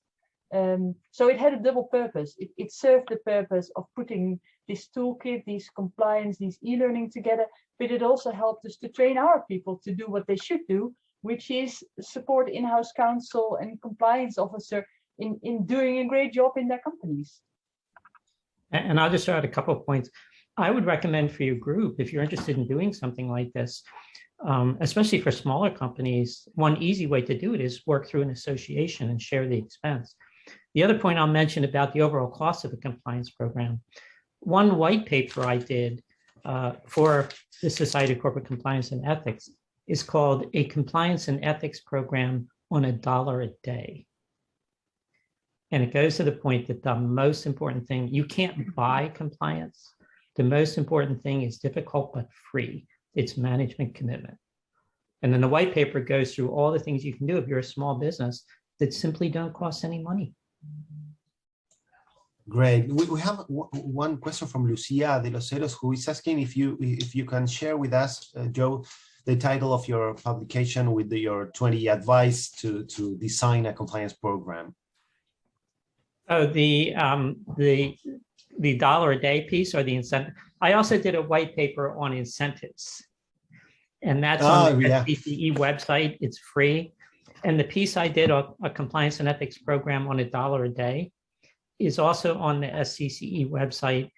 S3: So it had a double purpose. It served the purpose of putting this toolkit, these compliance, these e-learning together, but it also helped us to train our people to do what they should do, which is support in-house counsel and compliance officer in doing a great job in their companies.
S4: And I'll just add a couple of points. I would recommend for your group, if you're interested in doing something like this, especially for smaller companies, one easy way to do it is work through an association and share the expense. The other point I'll mention about the overall cost of a compliance program, one white paper I did for the Society of Corporate Compliance and Ethics is called A Compliance and Ethics Program on $1 a Day. And it goes to the point that the most important thing, you can't buy compliance. The most important thing is difficult but free. It's management commitment. And then the white paper goes through all the things you can do if you're a small business that simply don't cost any money.
S2: Great. We have one question from Lucia de Los Heros, who is asking if you can share with us, Joe, the title of your publication with your 20 advice to design a compliance program.
S4: Oh, the $1 a day piece, or the incentive. I also did a white paper on incentives, and that's on the SCCE website. It's free. And the piece I did on a compliance and ethics program on $1 a day is also on the SCCE website.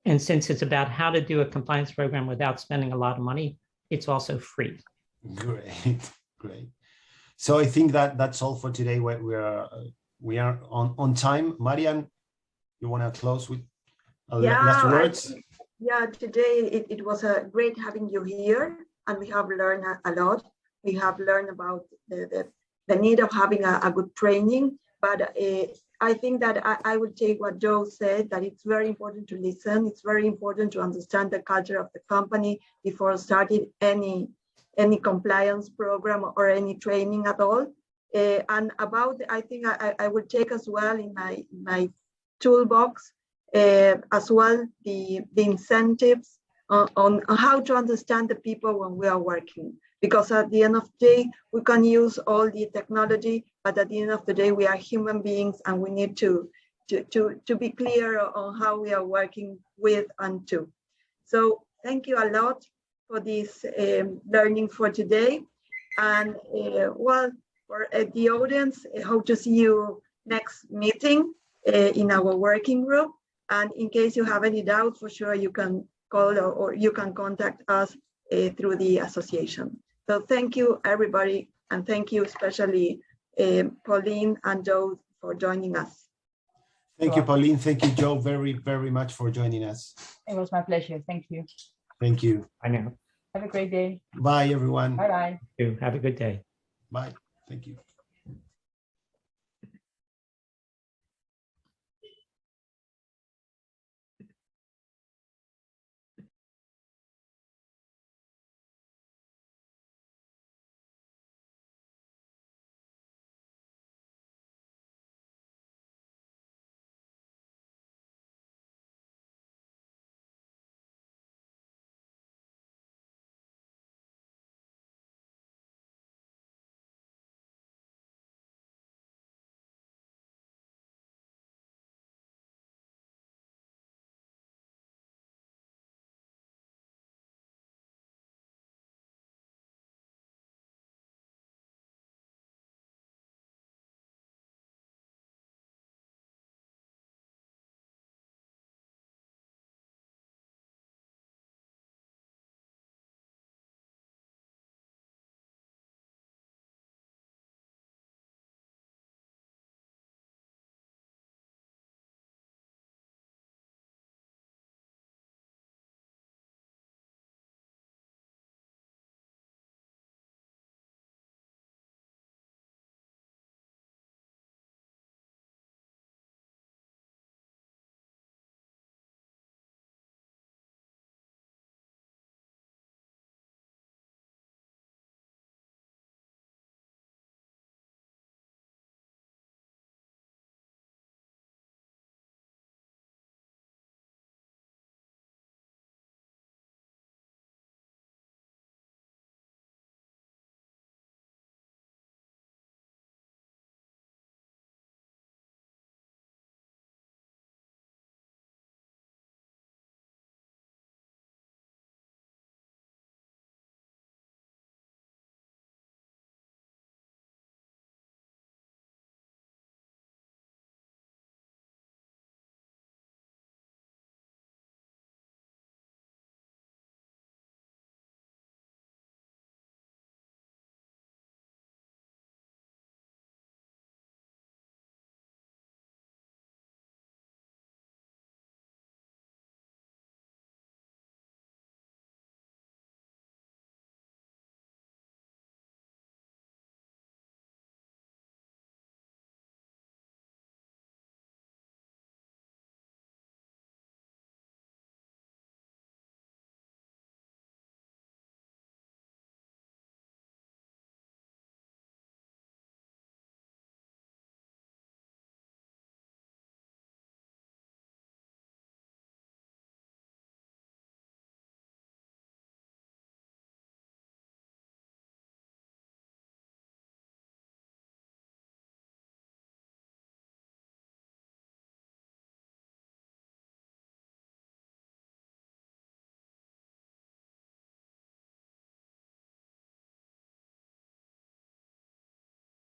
S4: And since it's about how to do a compliance program without spending a lot of money, it's also free.
S2: Great. So I think that's all for today. We are on time. Marian, you want to close with last words?
S1: Today it was great having you here, and we have learned a lot. We have learned about the need of having a good training, but I think that I would take what Joe said, that it's very important to listen. It's very important to understand the culture of the company before starting any compliance program or any training at all. And about, I think I would take as well in my toolbox as well the incentives on how to understand the people when we are working. Because at the end of the day, we can use all the technology, but at the end of the day, we are human beings, and we need to be clear on how we are working with and to. So thank you a lot for this learning for today. And well, for the audience, I hope to see you next meeting in our working group. And in case you have any doubts, for sure you can call or you can contact us through the association. So thank you, everybody, and thank you especially Pauline and Joe for joining us.
S2: Thank you, Pauline. Thank you, Joe, very, very much for joining us.
S3: It was my pleasure. Thank you.
S2: Thank you.
S4: I know.
S3: Have a great day.
S2: Bye, everyone.
S3: Bye-bye.
S4: Have a good day.
S2: Bye. Thank you.